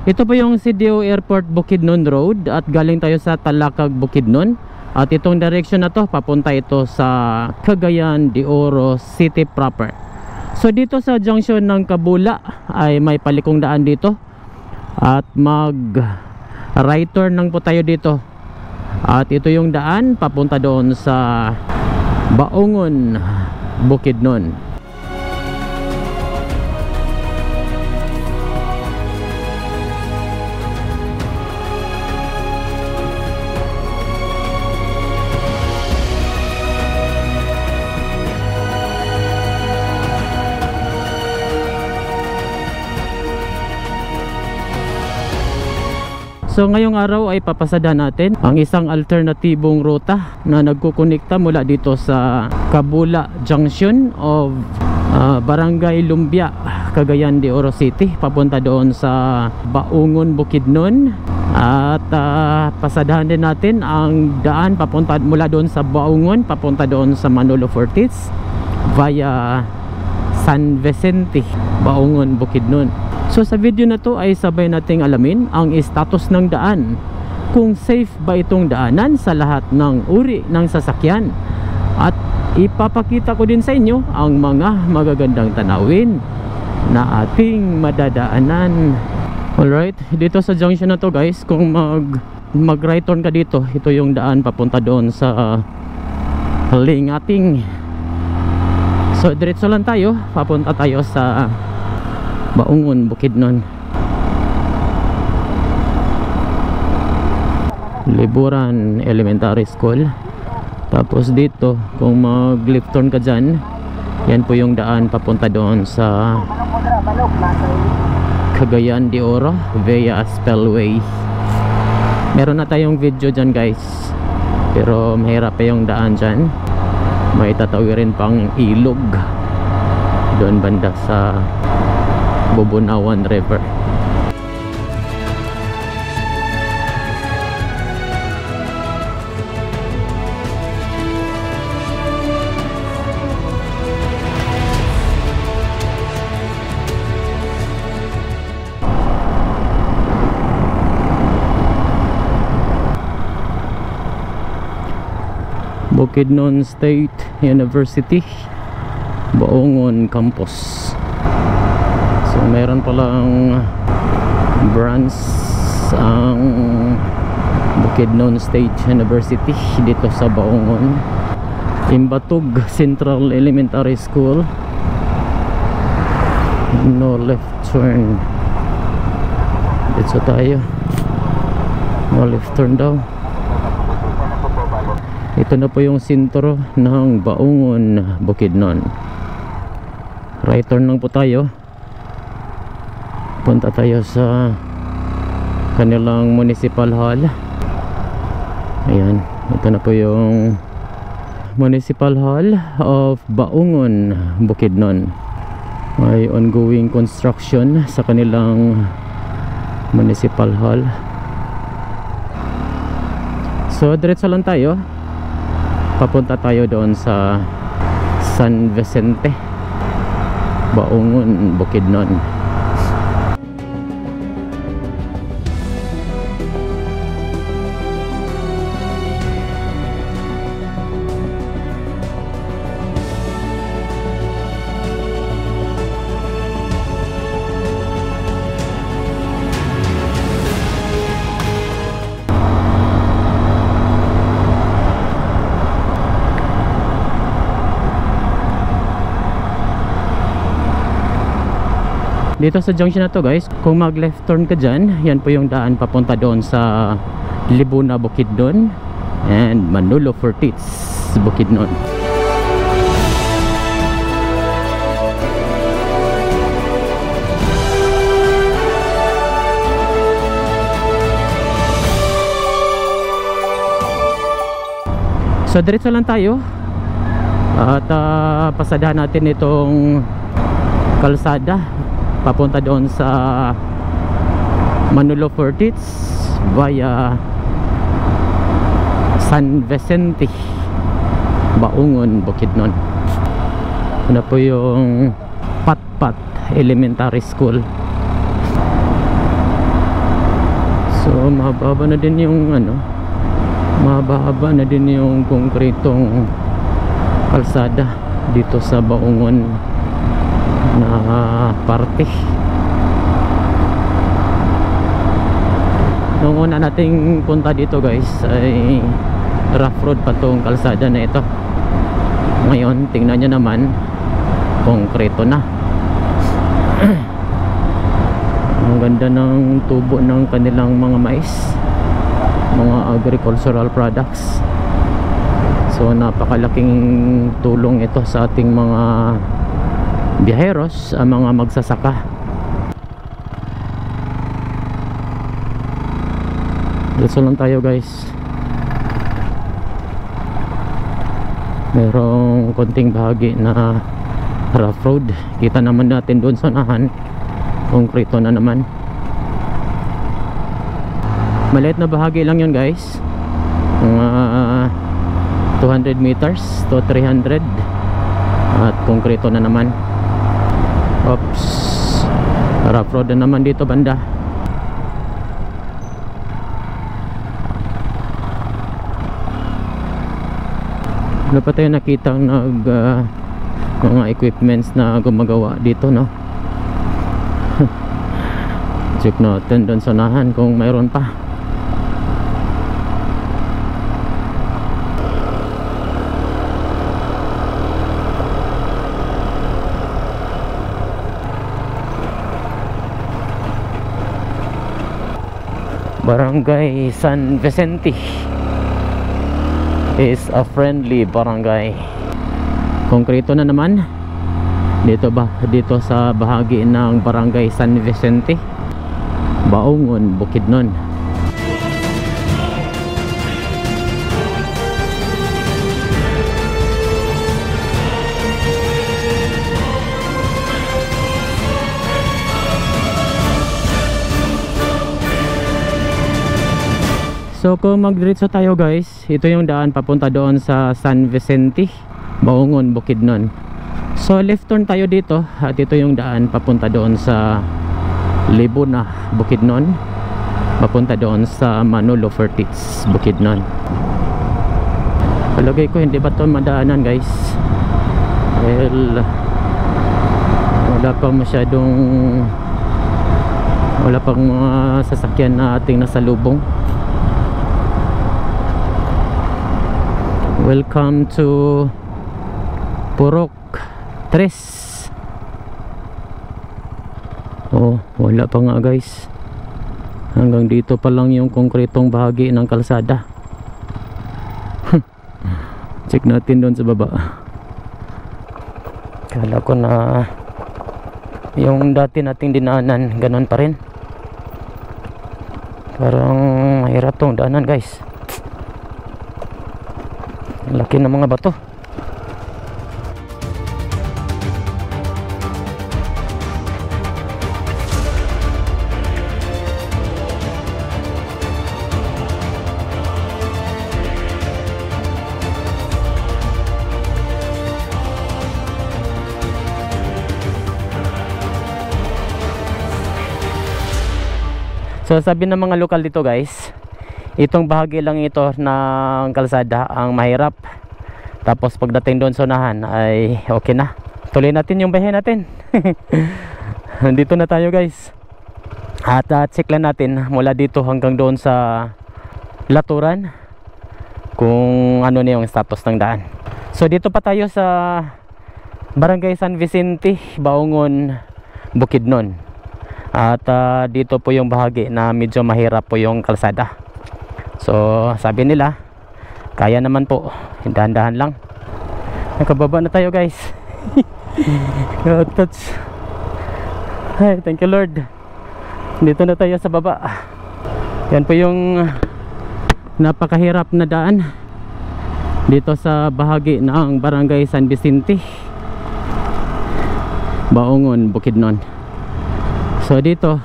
Ito po yung CDO Airport Bukidnon Road at galing tayo sa Talakag, Bukidnon. At itong direction na to, papunta ito sa Cagayan de Oro City proper. So dito sa junction ng Cabula ay may palikong daan dito. At mag right turn lang po tayo dito. At ito yung daan papunta doon sa Baungon, Bukidnon. So ngayong araw ay papasada natin ang isang alternatibong ruta na nagkukonekta mula dito sa Cabula Junction of Barangay Lumbia, Cagayan de Oro City, papunta doon sa Baungon, Bukidnon. At pasadahan din natin ang daan papunta mula doon sa Baungon papunta doon sa Manolo Fortits via San Vicente, Baungon, Bukidnon. So sa video na to ay sabay nating alamin ang status ng daan, kung safe ba itong daanan sa lahat ng uri ng sasakyan, at ipapakita ko din sa inyo ang mga magagandang tanawin na ating madadaanan. Alright, dito sa junction na to guys, kung mag right turn ka dito, ito yung daan papunta doon sa Lingating. So diretso lang tayo, papunta tayo sa Baungon, Bukidnon. Liburan Elementary School. Tapos dito, kung mag left turn ka dyan, yan po yung daan papunta doon sa Cagayan de Oro via Spellway. Meron na tayong video dyan guys, pero mahirap pa yung daan dyan. May tatawirin pang ilog doon banda sa Bubunawan River. Bukidnon State University, Baungon Campus. So meron palang branch ang Bukidnon State University dito sa Baungon. Imbatug Central Elementary School. No left turn. Dito tayo. No left turn daw. Ito na po yung sentro ng Baungon, Bukidnon. Right turn lang po tayo. Punta tayo sa kanilang municipal hall. Ayan, ito na po yung municipal hall of Baungon, Bukidnon. May ongoing construction sa kanilang municipal hall. So diretso lang tayo, papunta tayo doon sa San Vicente, Baungon, Bukidnon. Dito sa junction na to guys, kung mag left turn ka dyan, yan po yung daan papunta doon sa Libuna, Bukidnon and Manolo Fortits, Bukidnon. So diretso lang tayo at pasadahan natin itong kalsada papunta doon sa Manolo Fortits via San Vicente, Baungon, Bukidnon. Ano po yung Patpat Elementary School. mahaba na din yung ano, mahaba na din yung konkretong kalsada dito sa Baungon na parte. Nung una nating punta dito guys ay rough road pa tong kalsada na ito. Ngayon tingnan nyo naman, konkreto na. Ang ganda ng tubo ng kanilang mga mais, mga agricultural products. So napakalaking tulong ito sa ating mga biyaheros, mga magsasaka. Dito lang tayo guys. Merong konting bahagi na rough road. Kita naman natin doon sa unahan, konkreto na naman. Maliit na bahagi lang yun guys, mga 200 meters to 300 at konkreto na naman. Oops, rough road na naman dito banda. Wala pa tayo nakitang mga equipments na gumagawa dito, no? Check natin doon sa unahan kung mayroon pa. Barangay San Vicente is a friendly barangay. Konkreto na naman dito sa bahagi ng Barangay San Vicente, Baungon, Bukidnon. So kung magdiretso tayo guys, ito yung daan papunta doon sa San Vicente, Baungon, Bukidnon. So left turn tayo dito at ito yung daan papunta doon sa Libuna, Bukidnon, papunta doon sa Manolo Fertitz, Bukidnon. Palagay ko hindi ba ito madaanan guys, well wala pang mga sasakyan na ating nasalubong. Welcome to Purok 3. Oh, wala pa nga guys. Hanggang dito pa lang yung konkretong bahagi ng kalsada. Check natin doon sa baba. Kala ko na yung dati nating dinaanan ganon pa rin. Parang mahirap tong daanan guys. Laki ng mga bato. So sabi ng mga lokal dito guys, itong bahagi lang ito ng kalsada ang mahirap. Tapos pagdating doon sa unahan ay okay na. Tuloy natin yung biyahe natin. Nandito na tayo guys. At check lang natin mula dito hanggang doon sa Laturan kung ano na yung status ng daan. So dito pa tayo sa Barangay San Vicente, Baungon, Bukidnon. At dito po yung bahagi na medyo mahirap po yung kalsada. So sabi nila kaya naman po, dahan-dahan lang. Nakababa na tayo guys. Touch. Ay, thank you Lord. Dito na tayo sa baba. Yan po yung napakahirap na daan dito sa bahagi ng Barangay San Vicente, Baungon, Bukidnon. So dito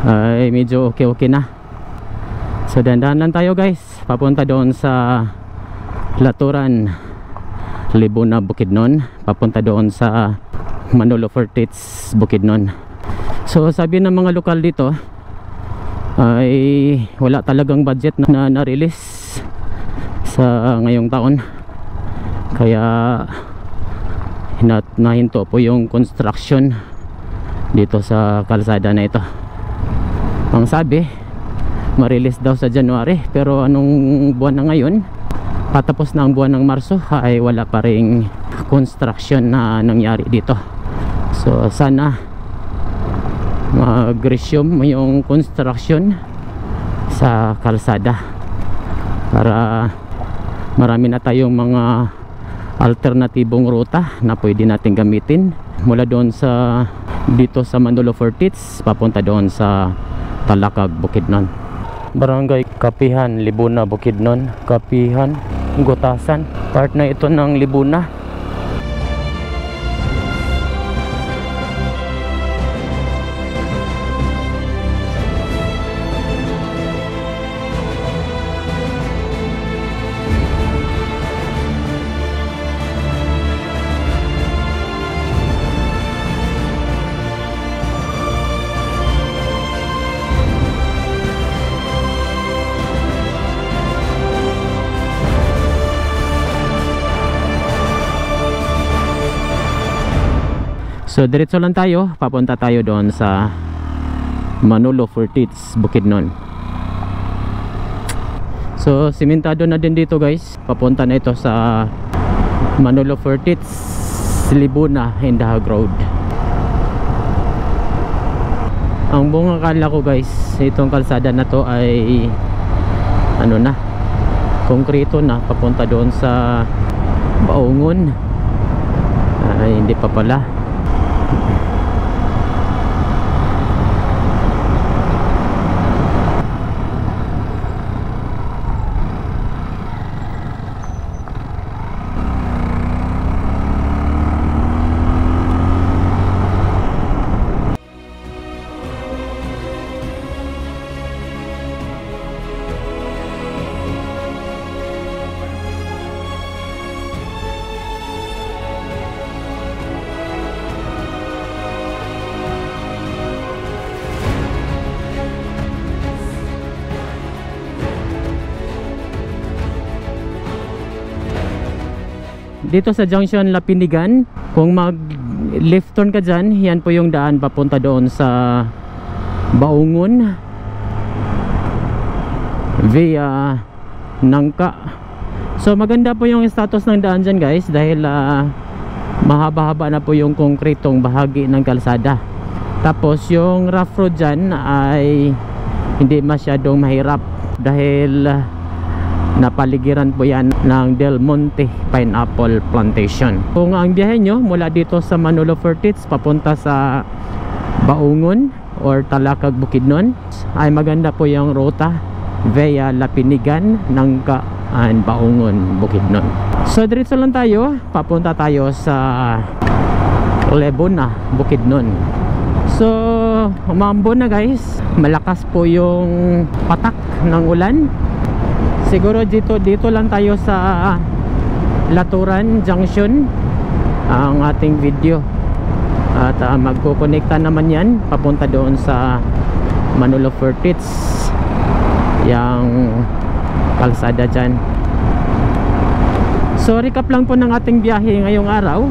ay medyo okay na. So dahan-dahan lang tayo guys, papunta doon sa Laturan, Libuna, Bukidnon, papunta doon sa Manolo Fertitz, Bukidnon. So sabi ng mga lokal dito, ay wala talagang budget na na-release sa ngayong taon, kaya nahinto po yung construction dito sa kalsada na ito. Ang sabi ma-release daw sa January, pero anong buwan na ngayon, patapos na ang buwan ng Marso, ay wala pa ring construction na nangyari dito. So sana mag-resume yung construction sa kalsada para marami na tayong mga alternatibong ruta na pwede natin gamitin mula doon sa dito sa Manolo Fortits papunta doon sa Talakag, Bukidnon. Barangay Kapihan, Libuna, Bukidnon. Kapihan, Gutasan, part na ito ng Libuna. So diretso lang tayo, papunta tayo doon sa Manolo Fortits, Bukidnon. So simentado na din dito guys, papunta na ito sa Manolo Fortits, Libuna, Indahag Road. Ang buong akala ko guys, itong kalsada na to ay ano na, konkreto na, papunta doon sa Baungon. Ay hindi pa pala. Dito sa junction Lapinigan, kung mag left turn ka dyan, yan po yung daan papunta doon sa Baungon via Nangka. So maganda po yung status ng daan dyan guys, dahil mahaba-haba na po yung konkretong bahagi ng kalsada. Tapos yung rough road dyan ay hindi masyadong mahirap dahil napaligiran po yan ng Del Monte Pineapple Plantation. Kung ang biyahe nyo mula dito sa Manolo Fortits papunta sa Baungon or Talakag, Bukidnon, ay maganda po yung ruta via Lapinigan, Nangka and Baungon, Bukidnon. So diretso lang tayo, papunta tayo sa Lebona, Bukidnon. So umambon na guys, malakas po yung patak ng ulan. Siguro dito lang tayo sa Laturan Junction ang ating video, at magkukonekta naman yan papunta doon sa Manolo Fortits, yung kalsada dyan. So recap lang po ng ating biyahe ngayong araw,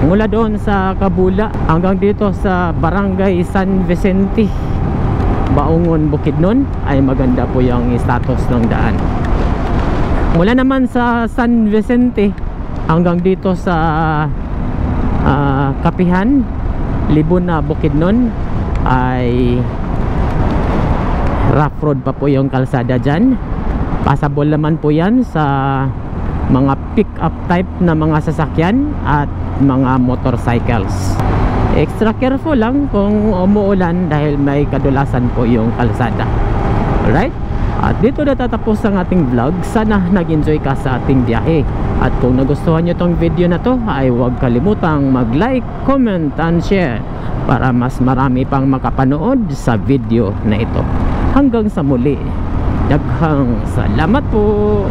mula doon sa Kabula hanggang dito sa Barangay San Vicente, Baungon, Bukidnon, ay maganda po yung status ng daan. Mula naman sa San Vicente hanggang dito sa Kapihan, Libuna, Bukidnon, ay rough road pa po yung kalsada dyan. Passable naman po yan sa mga pick-up type na mga sasakyan at mga motorcycles. Extra careful lang kung umuulan dahil may kadulasan po yung kalsada. Alright? At dito natatapos ang ating vlog. Sana nag-enjoy ka sa ating biyahe. At kung nagustuhan nyo tong video na to, ay huwag kalimutang mag-like, comment, and share para mas marami pang makapanood sa video na ito. Hanggang sa muli. Daghang salamat po!